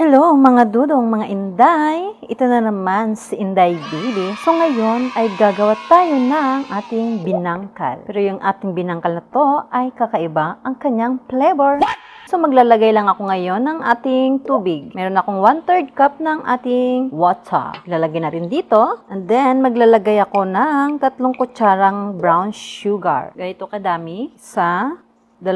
Hello mga dudong, mga inday! Ito na naman si Inday Baby. So ngayon ay gagawa tayo ng ating binangkal. Pero yung ating binangkal na to ay kakaiba ang kanyang flavor. So maglalagay lang ako ngayon ng ating tubig. Meron akong 1/3 cup ng ating water. Ilalagay natin dito. And then maglalagay ako ng 3 kutsarang brown sugar. Ganito kadami. 1, 2,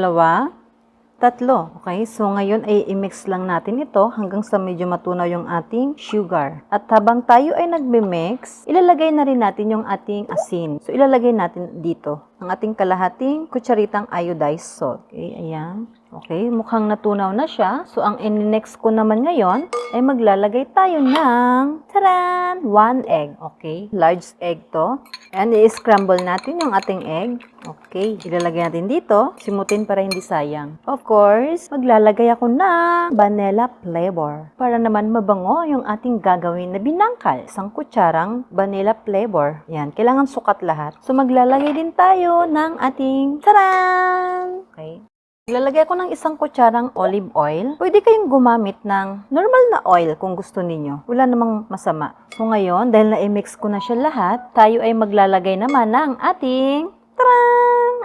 3. Okay, so ngayon ay i-mix lang natin ito hanggang sa medyo matunaw yung ating sugar. At habang tayo ay nagme-mix, ilalagay na rin natin yung ating asin. So ilalagay natin dito ang ating kalahating kutsaritang iodized salt. Okay, ayan. Okay, mukhang natunaw na siya. So ang in-next ko naman ngayon ay maglalagay tayo ng taran! 1 egg. Okay, large egg to. And i-scramble natin yung ating egg. Okay, ilalagay natin dito. Simutin para hindi sayang. Of course, maglalagay ako ng vanilla flavor. Para naman mabango yung ating gagawin na binangkal. 1 kutsarang vanilla flavor. Yan, kailangan sukat lahat. So maglalagay din tayo ng ating taran! Okay. Ilalagay ko ng 1 kutsarang olive oil. Pwede kayong gumamit ng normal na oil kung gusto ninyo. Wala namang masama. So ngayon, dahil na-mix ko na siya lahat, tayo ay maglalagay naman ng ating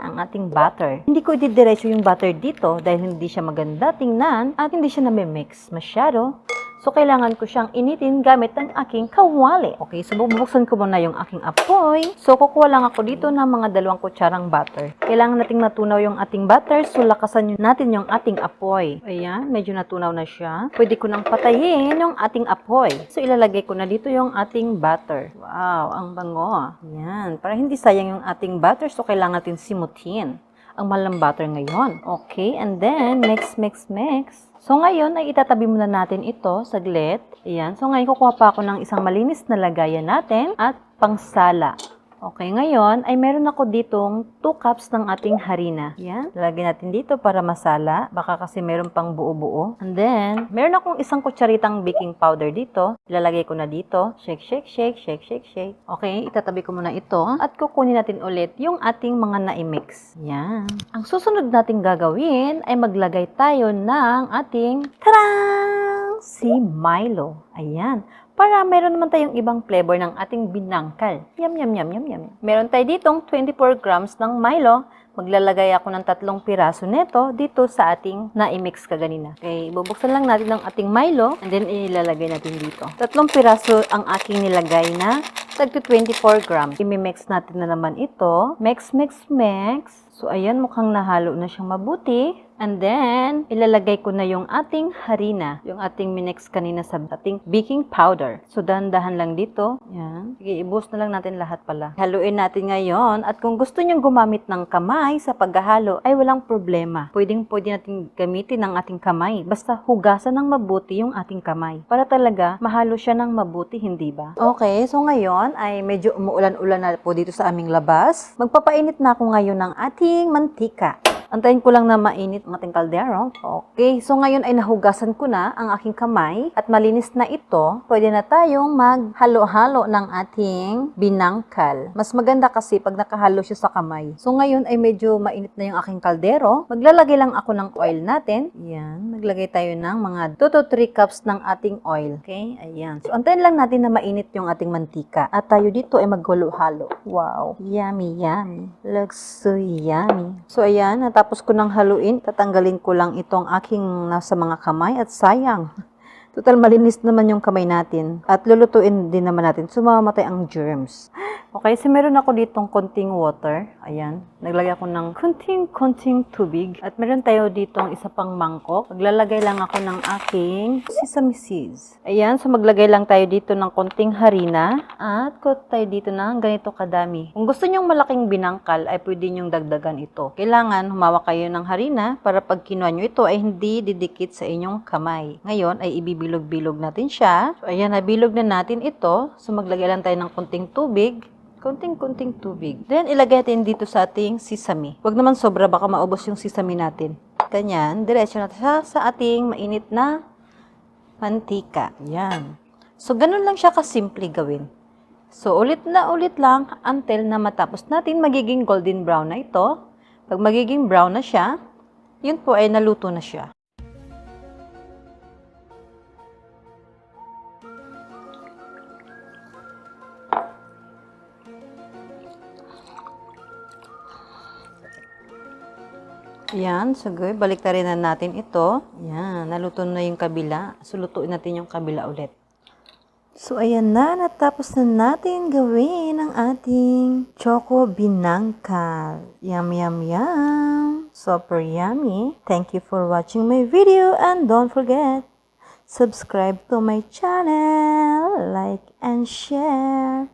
ang ating butter. Hindi ko ididiretso yung butter dito dahil hindi siya maganda tingnan at hindi siya nami-mix masyado. So, kailangan ko siyang initin gamit ang aking kawali. Okay, so bubuksan ko muna yung aking apoy. So, kukuha lang ako dito ng mga 2 kutsarang butter. Kailangan nating natunaw yung ating butter, so lakasan natin yung ating apoy. Ayan, medyo natunaw na siya. Pwede ko nang patayin yung ating apoy. So, ilalagay ko na dito yung ating butter. Wow, ang bango. Ayan, para hindi sayang yung ating butter, so kailangan natin simutin ang mahal ng butter ngayon. Okay, and then, mix. So, ngayon ay itatabi muna natin ito saglit. Ayan. So, ngayon kukuha pa ako ng isang malinis na lagayan natin at pangsala. Okay, ngayon ay meron ako ditong 2 cups ng ating harina. Ayan. Lalagyan natin dito para masala. Baka kasi meron pang buo-buo. And then, meron akong 1 kutsaritang baking powder dito. Ilalagay ko na dito. Shake. Okay, itatabi ko muna ito. At kukunin natin ulit yung ating mga na-mix. Ayan. Ang susunod nating gagawin ay maglagay tayo ng ating si Milo. Ayan. Para meron naman tayong ibang flavor ng ating binangkal. Yum. Meron tayo ditong 24 grams ng Milo. Maglalagay ako ng 3 piraso nito dito sa ating na-mix kaganina. Okay, bubuksan lang natin ang ating Milo and then ilalagay natin dito. 3 piraso ang aking nilagay na tag 24 grams. I-mix natin na naman ito. Mix. So, ayan, mukhang nahalo na siyang mabuti. And then, ilalagay ko na yung ating harina. Yung ating minix kanina sa ating baking powder. So, dahan-dahan lang dito. Yan. Sige, i-boost na lang natin lahat pala. Haluin natin ngayon. At kung gusto nyong gumamit ng kamay sa paghahalo, ay walang problema. Pwede natin gamitin ang ating kamay. Basta hugasan ng mabuti yung ating kamay. Para talaga, mahalo siya ng mabuti, hindi ba? Okay, so ngayon ay medyo umuulan-ulan na po dito sa aming labas. Magpapainit na ako ngayon ng ating mantika. Antayin ko lang na mainit ang ating kaldero. Okay, so ngayon ay nahugasan ko na ang aking kamay at malinis na ito. Pwede na tayong maghalo-halo ng ating binangkal. Mas maganda kasi pag nakahalo siya sa kamay. So ngayon ay medyo mainit na yung aking kaldero. Maglalagay lang ako ng oil natin. Ayan, naglagay tayo ng mga 2 to 3 cups ng ating oil. Okay, ayan. So antayin lang natin na mainit yung ating mantika. At tayo dito ay maghalo-halo. Wow, yummy. Looks so yummy. So ayan, tapos ko nang haluin, tatanggalin ko lang itong aking nasa mga kamay at sayang. Total malinis naman yung kamay natin. At lulutuin din naman natin. So mamamatay ang germs. Okay, so meron ako ditong konting water. Ayan. Naglagay ako ng konting tubig. At meron tayo ditong isa pang mangkok. Maglalagay lang ako ng aking sesame seeds. Ayan, so maglagay lang tayo dito ng konting harina. At kot tayo dito ng ganito kadami. Kung gusto nyong malaking binangkal, ay pwede nyong dagdagan ito. Kailangan humawak kayo ng harina para pag kinuha nyo ito ay hindi didikit sa inyong kamay. Ngayon ay ibibilog-bilog natin siya. So ayan, nabilog na natin ito. So maglagay lang tayo ng konting tubig. Konting tubig. Then, ilagay natin dito sa ating sesame. Huwag naman sobra, baka maubos yung sesame natin. Ganyan, diretso natin sa ating mainit na mantika. Yan. So, ganun lang siya kasimple gawin. So, ulit lang until na matapos natin magiging golden brown na ito. Pag magiging brown na siya, yun po ay naluto na siya. Yan, sagay. Baliktarin na natin ito. Yan, naluto na yung kabila. Sulutuin natin yung kabila ulit. So, ayan na. Natapos na natin gawin ang ating choco binangkal. Yum, yum, yum. Super yummy. Thank you for watching my video. And don't forget, subscribe to my channel. Like and share.